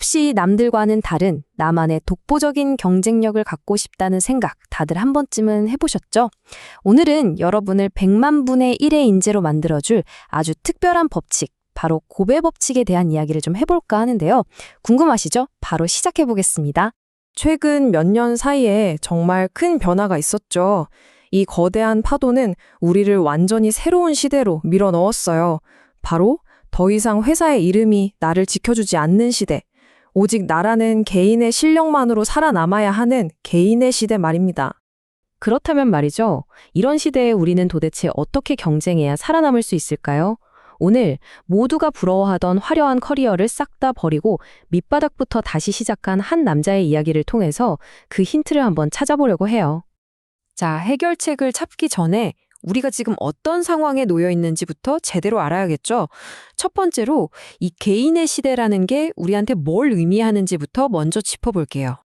혹시 남들과는 다른 나만의 독보적인 경쟁력을 갖고 싶다는 생각 다들 한 번쯤은 해보셨죠? 오늘은 여러분을 100만 분의 1의 인재로 만들어줄 아주 특별한 법칙, 바로 고배 법칙에 대한 이야기를 좀 해볼까 하는데요. 궁금하시죠? 바로 시작해보겠습니다. 최근 몇 년 사이에 정말 큰 변화가 있었죠. 이 거대한 파도는 우리를 완전히 새로운 시대로 밀어 넣었어요. 바로 더 이상 회사의 이름이 나를 지켜주지 않는 시대. 오직 나라는 개인의 실력만으로 살아남아야 하는 개인의 시대 말입니다. 그렇다면 말이죠. 이런 시대에 우리는 도대체 어떻게 경쟁해야 살아남을 수 있을까요? 오늘 모두가 부러워하던 화려한 커리어를 싹 다 버리고 밑바닥부터 다시 시작한 한 남자의 이야기를 통해서 그 힌트를 한번 찾아보려고 해요. 자, 해결책을 찾기 전에 우리가 지금 어떤 상황에 놓여 있는지부터 제대로 알아야겠죠. 첫 번째로 이 개인의 시대라는 게 우리한테 뭘 의미하는지부터 먼저 짚어볼게요.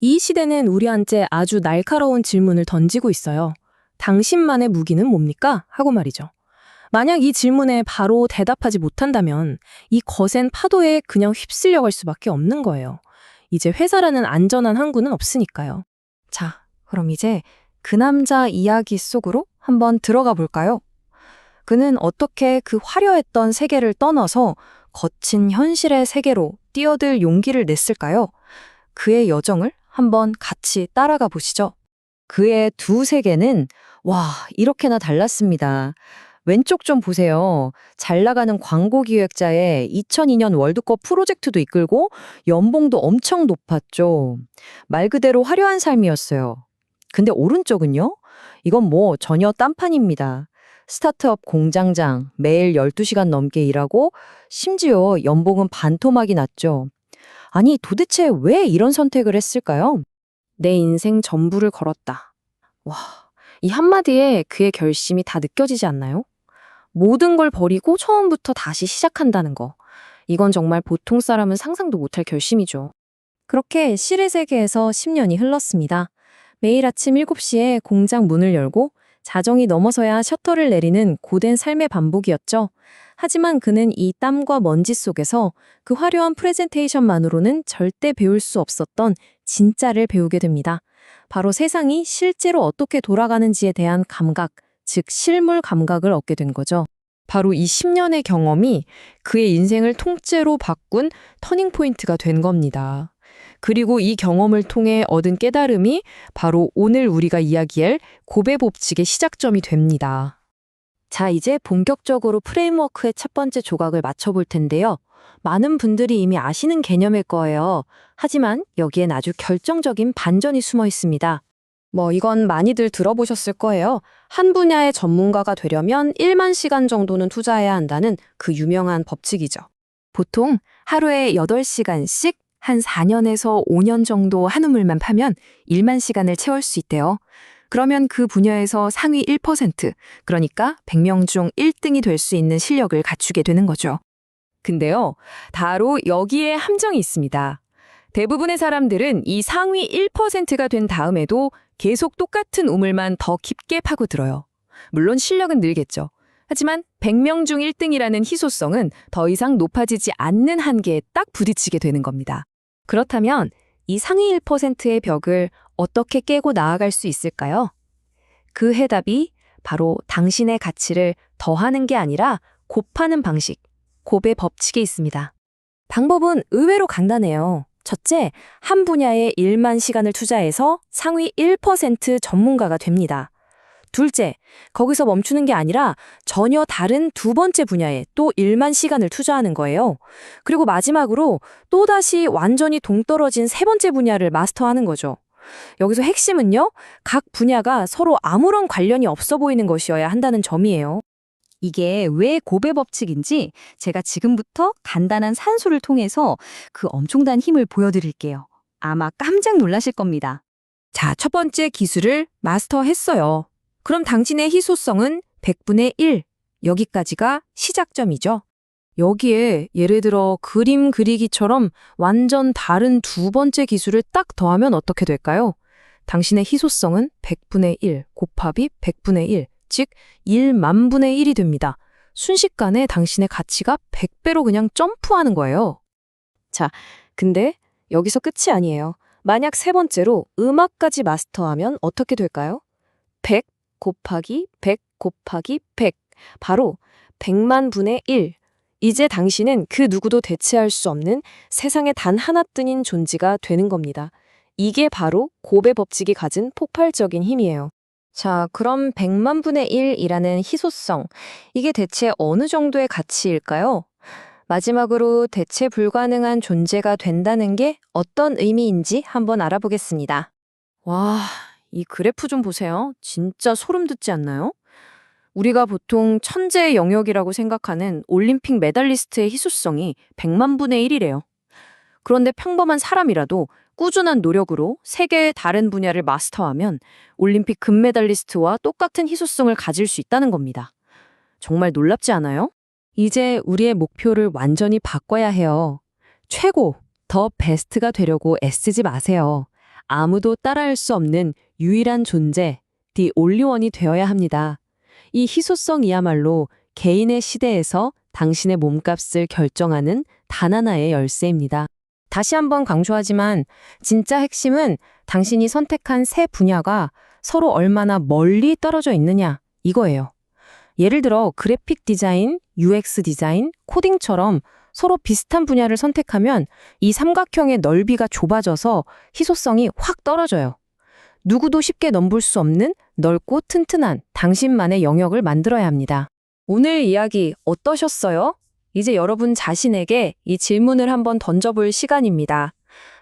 이 시대는 우리한테 아주 날카로운 질문을 던지고 있어요. 당신만의 무기는 뭡니까? 하고 말이죠. 만약 이 질문에 바로 대답하지 못한다면 이 거센 파도에 그냥 휩쓸려 갈 수밖에 없는 거예요. 이제 회사라는 안전한 항구는 없으니까요. 자, 그럼 이제 그 남자 이야기 속으로 한번 들어가 볼까요? 그는 어떻게 그 화려했던 세계를 떠나서 거친 현실의 세계로 뛰어들 용기를 냈을까요? 그의 여정을 한번 같이 따라가 보시죠. 그의 두 세계는 이렇게나 달랐습니다. 왼쪽 좀 보세요. 잘 나가는 광고 기획자의 2002년 월드컵 프로젝트도 이끌고 연봉도 엄청 높았죠. 말 그대로 화려한 삶이었어요. 근데 오른쪽은요? 이건 전혀 딴판입니다. 스타트업 공장장, 매일 12시간 넘게 일하고 심지어 연봉은 반토막이 났죠. 아니, 도대체 왜 이런 선택을 했을까요? 내 인생 전부를 걸었다. 이 한마디에 그의 결심이 다 느껴지지 않나요? 모든 걸 버리고 처음부터 다시 시작한다는 거. 이건 정말 보통 사람은 상상도 못할 결심이죠. 그렇게 실의 세계에서 10년이 흘렀습니다. 매일 아침 7시에 공장 문을 열고 자정이 넘어서야 셔터를 내리는 고된 삶의 반복이었죠. 하지만 그는 이 땀과 먼지 속에서 그 화려한 프레젠테이션만으로는 절대 배울 수 없었던 진짜를 배우게 됩니다. 바로 세상이 실제로 어떻게 돌아가는지에 대한 감각, 즉 실물 감각을 얻게 된 거죠. 바로 이 10년의 경험이 그의 인생을 통째로 바꾼 터닝포인트가 된 겁니다. 그리고 이 경험을 통해 얻은 깨달음이 바로 오늘 우리가 이야기할 고배 법칙의 시작점이 됩니다. 자, 이제 본격적으로 프레임워크의 첫 번째 조각을 맞춰볼 텐데요. 많은 분들이 이미 아시는 개념일 거예요. 하지만 여기엔 아주 결정적인 반전이 숨어 있습니다. 이건 많이들 들어보셨을 거예요. 한 분야의 전문가가 되려면 1만 시간 정도는 투자해야 한다는 그 유명한 법칙이죠. 보통 하루에 8시간씩 한 4년에서 5년 정도 한 우물만 파면 1만 시간을 채울 수 있대요. 그러면 그 분야에서 상위 1%, 그러니까 100명 중 1등이 될 수 있는 실력을 갖추게 되는 거죠. 근데요, 바로 여기에 함정이 있습니다. 대부분의 사람들은 이 상위 1%가 된 다음에도 계속 똑같은 우물만 더 깊게 파고들어요. 물론 실력은 늘겠죠. 하지만 100명 중 1등이라는 희소성은 더 이상 높아지지 않는 한계에 딱 부딪히게 되는 겁니다. 그렇다면 이 상위 1%의 벽을 어떻게 깨고 나아갈 수 있을까요? 그 해답이 바로 당신의 가치를 더하는 게 아니라 곱하는 방식, 곱의 법칙에 있습니다. 방법은 의외로 간단해요. 첫째, 한 분야에 1만 시간을 투자해서 상위 1% 전문가가 됩니다. 둘째, 거기서 멈추는 게 아니라 전혀 다른 두 번째 분야에 또 1만 시간을 투자하는 거예요. 그리고 마지막으로 또다시 완전히 동떨어진 세 번째 분야를 마스터하는 거죠. 여기서 핵심은요, 각 분야가 서로 아무런 관련이 없어 보이는 것이어야 한다는 점이에요. 이게 왜 고배 법칙인지 제가 지금부터 간단한 산수를 통해서 그 엄청난 힘을 보여드릴게요. 아마 깜짝 놀라실 겁니다. 자, 첫 번째 기술을 마스터했어요. 그럼 당신의 희소성은 100분의 1. 여기까지가 시작점이죠. 여기에 예를 들어 그림 그리기처럼 완전 다른 두 번째 기술을 딱 더하면 어떻게 될까요? 당신의 희소성은 100분의 1 곱하기 100분의 1, 즉 1만 분의 1이 됩니다. 순식간에 당신의 가치가 100배로 그냥 점프하는 거예요. 자, 근데 여기서 끝이 아니에요. 만약 세 번째로 음악까지 마스터하면 어떻게 될까요? 100 곱하기 100 곱하기 100. 바로 100만 분의 1. 이제 당신은 그 누구도 대체할 수 없는 세상에 단 하나뿐인 존재가 되는 겁니다. 이게 바로 곱의 법칙이 가진 폭발적인 힘이에요. 자, 그럼 100만 분의 1이라는 희소성, 이게 대체 어느 정도의 가치일까요? 마지막으로 대체 불가능한 존재가 된다는 게 어떤 의미인지 한번 알아보겠습니다. 와, 이 그래프 좀 보세요. 진짜 소름 돋지 않나요? 우리가 보통 천재의 영역이라고 생각하는 올림픽 메달리스트의 희소성이 100만 분의 1이래요. 그런데 평범한 사람이라도 꾸준한 노력으로 세계의 다른 분야를 마스터하면 올림픽 금메달리스트와 똑같은 희소성을 가질 수 있다는 겁니다. 정말 놀랍지 않아요? 이제 우리의 목표를 완전히 바꿔야 해요. 최고, 더 베스트가 되려고 애쓰지 마세요. 아무도 따라할 수 없는 유일한 존재, the only one이 되어야 합니다. 이 희소성이야말로 개인의 시대에서 당신의 몸값을 결정하는 단 하나의 열쇠입니다. 다시 한번 강조하지만 진짜 핵심은 당신이 선택한 세 분야가 서로 얼마나 멀리 떨어져 있느냐 이거예요. 예를 들어 그래픽 디자인, UX 디자인, 코딩처럼 서로 비슷한 분야를 선택하면 이 삼각형의 넓이가 좁아져서 희소성이 확 떨어져요. 누구도 쉽게 넘볼 수 없는 넓고 튼튼한 당신만의 영역을 만들어야 합니다. 오늘 이야기 어떠셨어요? 이제 여러분 자신에게 이 질문을 한번 던져볼 시간입니다.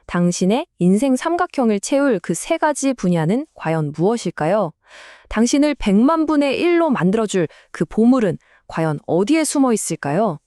당신의 인생 삼각형을 채울 그 세 가지 분야는 과연 무엇일까요? 당신을 100만 분의 1로 만들어줄 그 보물은 과연 어디에 숨어 있을까요?